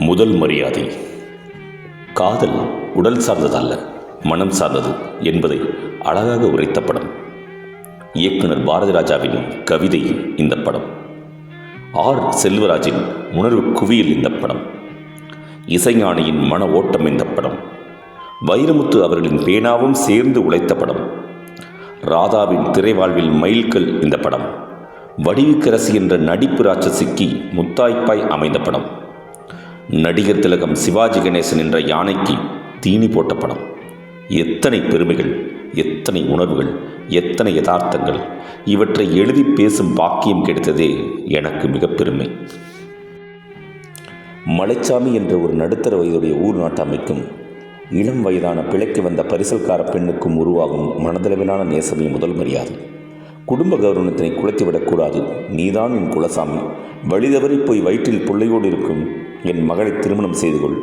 முதல் மரியாதை. காதல் உடல் சார்ந்ததல்ல, மனம் சார்ந்தது என்பதை அழகாக உரைத்த படம். இயக்குனர் பாரதிராஜாவின் கவிதை இந்த படம். ஆர் செல்வராஜின் உணர்வு குவியல் இந்த படம். இசைஞானியின் மன ஓட்டம் இந்த படம். வைரமுத்து அவர்களின் பேனாவும் சேர்ந்து உழைத்த படம். ராதாவின் திரைவாழ்வில் மைல்கல் இந்த படம். வடிவுக்கரசி என்ற நடிப்பு ராட்சசிக்கு முத்தாய்ப்பாய் அமைந்த படம். நடிகர் திலகம் சிவாஜி கணேசன் என்ற யானைக்கு தீனி போட்ட படம். எத்தனை பெருமைகள், எத்தனை உணர்வுகள், எத்தனை யதார்த்தங்கள்! இவற்றை எழுதி பேசும் பாக்கியம் கிடைத்ததே எனக்கு மிக பெருமை. மலைச்சாமி என்ற ஒரு நடுத்தர வயதுடைய ஊர் நாட்டு அமைக்கும் இளம் வயதான பிழைக்கு வந்த பரிசல்கார பெண்ணுக்கும் உருவாகும் மனதளவிலான நேசமே முதல் மரியாதை. குடும்ப கௌரவத்தினை குலைத்துவிடக்கூடாது, நீதான் என் குலசாமி, வழிதவறி போய் வயிற்றில் பிள்ளையோடு இருக்கும் என் மகளை திருமணம் செய்து கொள்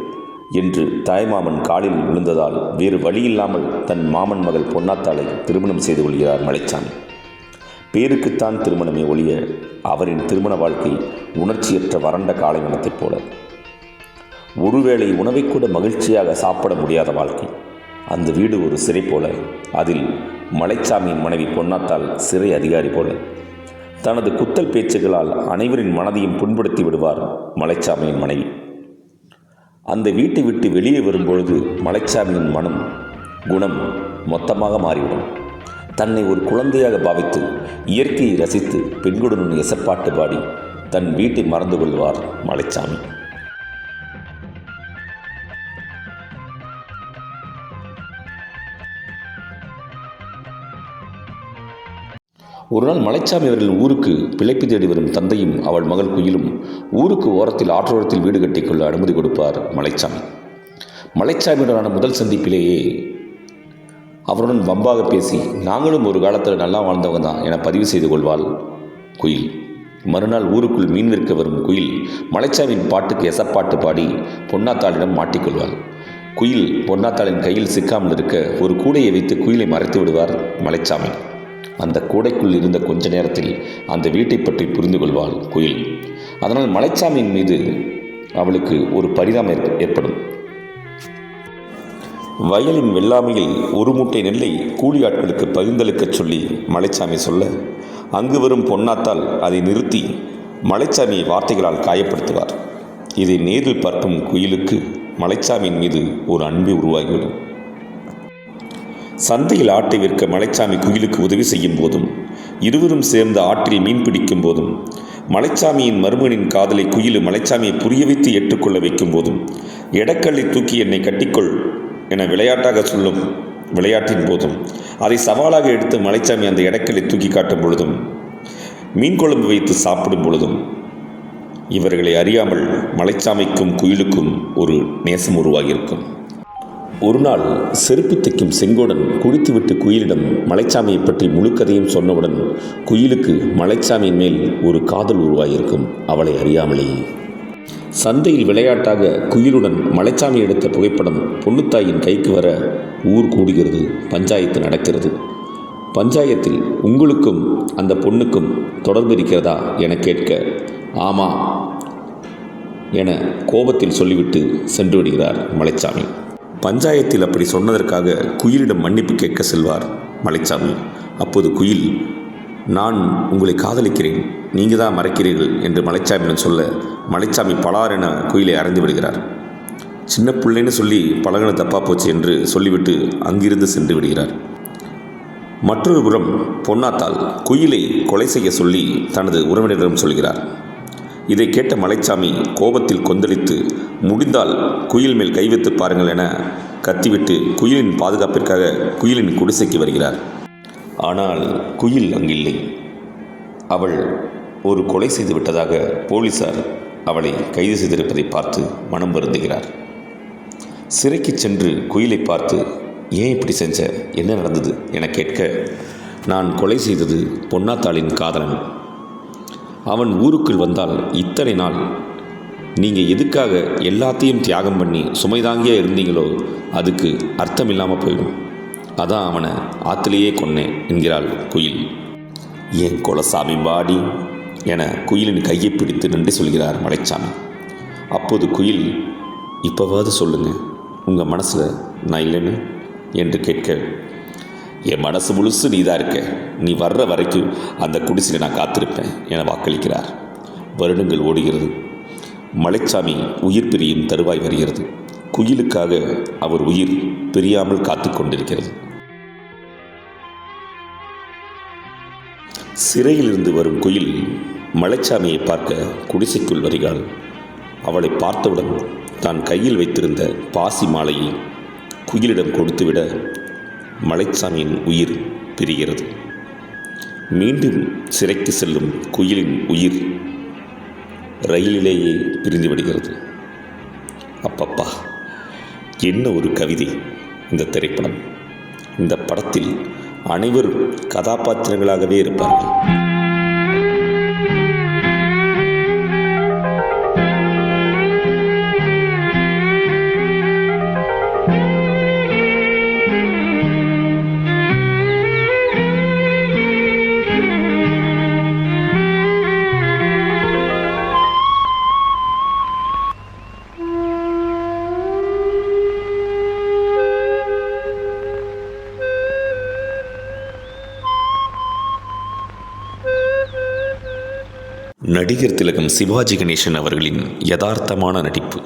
என்று தாய்மாமன் காலில் விழுந்ததால் வேறு வழியில்லாமல் தன் மாமன் மகள் பொன்னாத்தாளை திருமணம் செய்து கொள்கிறார் மலைச்சாமி. பேருக்குத்தான் திருமணமே ஒழிய அவரின் திருமண வாழ்க்கை உணர்ச்சியற்ற வறண்ட காலை வனத்தைப் போல. ஒருவேளை உணவை கூட மகிழ்ச்சியாக சாப்பிட முடியாத வாழ்க்கை. அந்த வீடு ஒரு சிறை போல. அதில் மலைச்சாமியின் மனைவி பொன்னாத்தாள் சிறை அதிகாரி போல. தனது குத்தல் பேச்சுகளால் அனைவரின் மனதையும் புண்படுத்தி விடுவார் மலைச்சாமியின் மனைவி. அந்த வீட்டை விட்டு வெளியே வரும்பொழுது மலைச்சாமியின் மனம், குணம் மொத்தமாக மாறிவிடும். தன்னை ஒரு குழந்தையாக பாவித்து இயற்கையை ரசித்து பெண்களுடன் எசப்பாட்டு பாடி தன் வீட்டை மறந்து கொள்வார் மலைச்சாமி. ஒரு நாள் மலைச்சாமி அவர்கள் ஊருக்கு பிழைப்பு தேடி வரும் தந்தையும் அவள் மகள் குயிலும் ஊருக்கு ஓரத்தில் ஆற்றோரத்தில் வீடு கட்டிக்கொள்ள அனுமதி கொடுப்பார் மலைச்சாமி. மலைச்சாமியுடனான முதல் சந்திப்பிலேயே அவருடன் வம்பாக பேசி நாங்களும் ஒரு காலத்தில் நல்லா வாழ்ந்தவங்க தான் என பதிவு செய்து கொள்வாள் குயில். மறுநாள் ஊருக்குள் மீன் விற்க வரும் குயில் மலைச்சாமியின் பாட்டுக்கு எசப்பாட்டு பாடி பொன்னாத்தாளிடம் மாட்டிக்கொள்வாள். குயில் பொன்னாத்தாளின் கையில் சிக்காமல் இருக்க ஒரு கூடையை வைத்து குயிலை மறைத்து விடுவார் மலைச்சாமி. அந்த கூடைக்குள் இருந்த கொஞ்ச நேரத்தில் அந்த வீட்டை பற்றி புரிந்து கொள்வாள் குயில். அதனால் மலைச்சாமியின் மீது அவளுக்கு ஒரு பரிதாபம் ஏற்படும். வயலின் வெள்ளாமையில் ஒரு மூட்டை நெல்லை கூலி ஆட்களுக்கு பகிர்ந்தளிக்கச் சொல்லி மலைச்சாமி சொல்ல, அங்கு வரும் பொன்னாத்தால் அதை நிறுத்தி மலைச்சாமியை வார்த்தைகளால் காயப்படுத்துவார். இதை நேரில் பார்க்கும் குயிலுக்கு மலைச்சாமியின் மீது ஒரு அன்பு உருவாகிவிடும். சந்தையில் ஆட்டை விற்க மலைச்சாமி குயிலுக்கு உதவி செய்யும் போதும், இருவரும் சேர்ந்து ஆற்றில் மீன் பிடிக்கும் போதும், மலைச்சாமியின் மருமகனின் காதலை குயில் மலைச்சாமியை புரிய வைத்து ஏற்றுக்கொள்ள வைக்கும் போதும், எடக்கல்லை தூக்கி என்னை கட்டிக்கொள் என விளையாட்டாக சொல்லும் விளையாட்டின் போதும், அதை சவாலாக எடுத்து மலைச்சாமி அந்த எடக்கல்லை தூக்கி காட்டும் பொழுதும், மீன் குழம்பு வைத்து சாப்பிடும் பொழுதும், இவர்களை அறியாமல் மலைச்சாமிக்கும் குயிலுக்கும் ஒரு நேசம் உருவாகியிருக்கும். ஒரு நாள் செருப்பு தைக்கும் செங்கோடன் குடித்துவிட்டு குயிலிடம் மலைச்சாமியை பற்றி முழு கதையும் சொன்னவுடன் குயிலுக்கு மலைச்சாமியின் மேல் ஒரு காதல் உருவாகியிருக்கும், அவளை அறியாமலேயே. சந்தையில் விளையாட்டாக குயிலுடன் மலைச்சாமி எடுத்த புகைப்படம் பொன்னுத்தாயின் கைக்கு வர ஊர் கூடுகிறது, பஞ்சாயத்து நடக்கிறது. பஞ்சாயத்தில் உங்களுக்கும் அந்த பொண்ணுக்கும் தொடர்பு இருக்கிறதா என கேட்க, ஆமா என கோபத்தில் சொல்லிவிட்டு சென்று விடுகிறார் மலைச்சாமி. பஞ்சாயத்தில் அப்படி சொன்னதற்காக குயிலிடம் மன்னிப்பு கேட்க செல்வார் மலைச்சாமி. அப்போது குயில், நான் உங்களை காதலிக்கிறேன், நீங்கள் தான் மறைக்கிறீர்கள் என்று மலைச்சாமியிடம் சொல்ல, மலைச்சாமி பலார் என குயிலை அறைந்து விடுகிறார். சின்ன பிள்ளைன்னு சொல்லி பழகின தப்பா போச்சு என்று சொல்லிவிட்டு அங்கிருந்து சென்று விடுகிறார். மற்றொரு புறம் பொன்னாத்தாள் குயிலை கொலை செய்ய சொல்லி தனது உறவினரிடம் சொல்கிறார். இதை கேட்ட மலைச்சாமி கோபத்தில் கொந்தளித்து, முடிந்தால் குயில் மேல் கை வைத்து பாருங்கள் என கத்திவிட்டு குயிலின் பாதுகாப்பிற்காக குயிலின் குடிசைக்கு வருகிறார். ஆனால் குயில் அங்கில்லை. அவள் ஒரு கொலை செய்து விட்டதாக போலீசார் அவளை கைது செய்திருப்பதை பார்த்து மனம் வருந்துகிறார். சிறைக்கு சென்று குயிலை பார்த்து, ஏன் இப்படி செஞ்ச, என்ன நடந்தது என கேட்க, நான் கொலை செய்தது பொன்னாத்தாளின் காதலன். அவன் ஊருக்குள் வந்தால் இத்தனை நாள் நீங்கள் எதுக்காக எல்லாத்தையும் தியாகம் பண்ணி சுமைதாங்கியாக இருந்தீங்களோ அதுக்கு அர்த்தம் இல்லாமல் போயிடும். அதான் அவனை ஆத்திலேயே கொன்னேன் என்கிறாள் குயில். என் குலசாமி பாடி என குயிலின் கையை பிடித்து நன்றி சொல்கிறார் மலைச்சாமி. அப்போது குயில், இப்போவாது சொல்லுங்க, உங்கள் மனசில் நான் இல்லைன்னு என்று கேட்க, என் மனசு முழுசு நீ தான் இருக்க, நீ வர்ற வரைக்கும் அந்த குடிசையில் நான் காத்திருப்பேன் என வாக்களிக்கிறார். வருடங்கள் ஓடுகிறது. மலைச்சாமி உயிர் பிரியும் தருவாய் வருகிறது. குயிலுக்காக அவர் உயிர் பிரியாமல் காத்து கொண்டிருக்கிறது. சிறையிலிருந்து வரும் குயில் மலைச்சாமியை பார்க்க குடிசைக்குள் வருகிறாள். அவளை பார்த்தவுடன் தான் கையில் வைத்திருந்த பாசி மாலையை குயிலிடம் கொடுத்துவிட மலைச்சாமியின் உயிர் பிரிகிறது. மீண்டும் சிறைக்கு செல்லும் குயிலின் உயிர் ரயிலிலேயே பிரிந்து விடுகிறது. அப்பப்பா, என்ன ஒரு கவிதை இந்த திரைப்படம்! இந்த படத்தில் அனைவரும் கதாபாத்திரங்களாகவே இருப்பார்கள். நடிகர் திலகம் சிவாஜி கணேசன் அவர்களின் யதார்த்தமான நடிப்பு.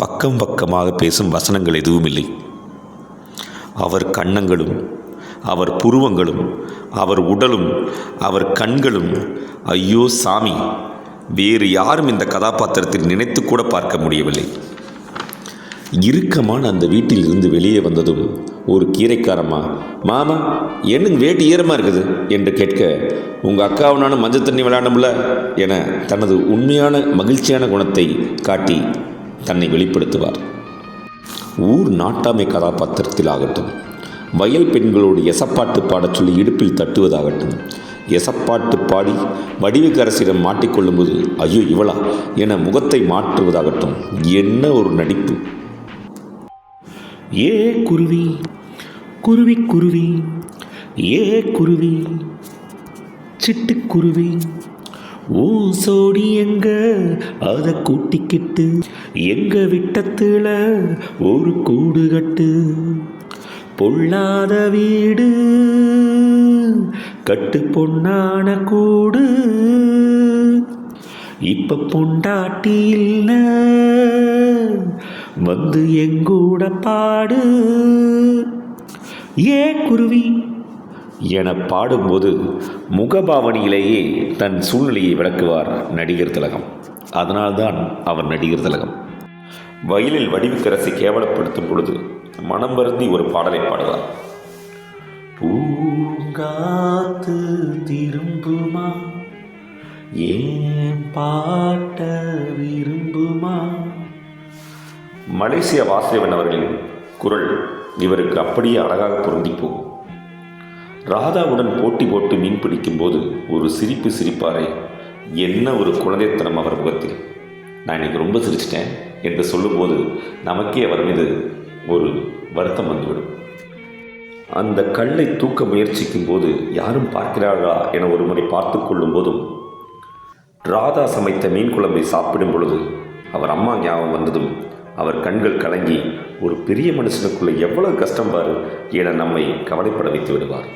பக்கம் பக்கமாக பேசும் வசனங்கள் எதுவும் இல்லை. அவர் கன்னங்களும், அவர் புருவங்களும், அவர் உடலும், அவர் கண்களும், ஐயோ சாமி, வேறு யாரும் இந்த கதாபாத்திரத்தில் நினைத்து கூட பார்க்க முடியவில்லை. இறுக்கமான அந்த வீட்டில் இருந்து வெளியே வந்ததும் ஒரு கீரைக்காரம்மா, மாமா என்னங்க வேட்டி ஈரமாக இருக்குது என்று கேட்க, உங்கள் அக்காவனான மஞ்சள் தண்ணி விளையாடமுல என தனது உண்மையான மகிழ்ச்சியான குணத்தை காட்டி தன்னை வெளிப்படுத்துவார். ஊர் நாட்டாமை கதாபாத்திரத்தில் ஆகட்டும், வயல் பெண்களோடு எசப்பாட்டு பாடச் சொல்லி இடுப்பில் தட்டுவதாகட்டும், எசப்பாட்டு பாடி வடிவுக்கரசிடம் மாட்டிக்கொள்ளும்போது ஐயோ இவளா என முகத்தை மாற்றுவதாகட்டும், என்ன ஒரு நடிப்பு! ஏ குருவி குருவி குருவி, ஏ குருவி சிட்டுக்குருவி, ஓ சோடி எங்க அதை கூட்டிக்கிட்டு எங்க விட்டத்துல ஒரு கூடு கட்டு, பொல்லாத வீடு கட்டு பொன்னான கூடு, இப்ப பொண்டாட்டி இல்ல வந்து எங்கூட பாடு, ஏ குருவி என பாடும்போது முகபாவனையிலேயே தன் சூழ்நிலையை விளக்குவார் நடிகர் திலகம். அதனால்தான் அவர் நடிகர் திலகம். வயலில் வடிவுக்கரசி கேவலப்படுத்தும் பொழுது மனம் வருந்தி ஒரு பாடலை பாடுவார். பூங்காத்து திரும்புமா, ஏன் பாட்ட விரும்புமா. மலேசிய வாசுதேவன் அவர்களின் குரல் இவருக்கு அப்படியே அழகாக பொருந்தி போகும். ராதாவுடன் போட்டி போட்டு மீன் பிடிக்கும் போது ஒரு சிரிப்பு சிரிப்பாரே, என்ன ஒரு குழந்தைத்தனம் அவர் முகத்தில்! நான் இன்னைக்கு ரொம்ப சிரிச்சிட்டேன் என்று சொல்லும்போது நமக்கே அவர் மீது ஒரு வருத்தம் வந்துவிடும். அந்த கல்லை தூக்க முயற்சிக்கும் போது யாரும் பார்க்கிறார்களா என ஒரு முறை பார்த்து கொள்ளும் போதும், ராதா சமைத்த மீன் குழம்பை சாப்பிடும் பொழுது அவர் அம்மா ஞாபகம் வந்ததும் அவர் கண்கள் கலங்கி, ஒரு பெரிய மனுஷனுக்குள்ளே எவ்வளவு கஷ்டம் பாரு என நம்மை கவலைப்பட வைத்து விடுவார்.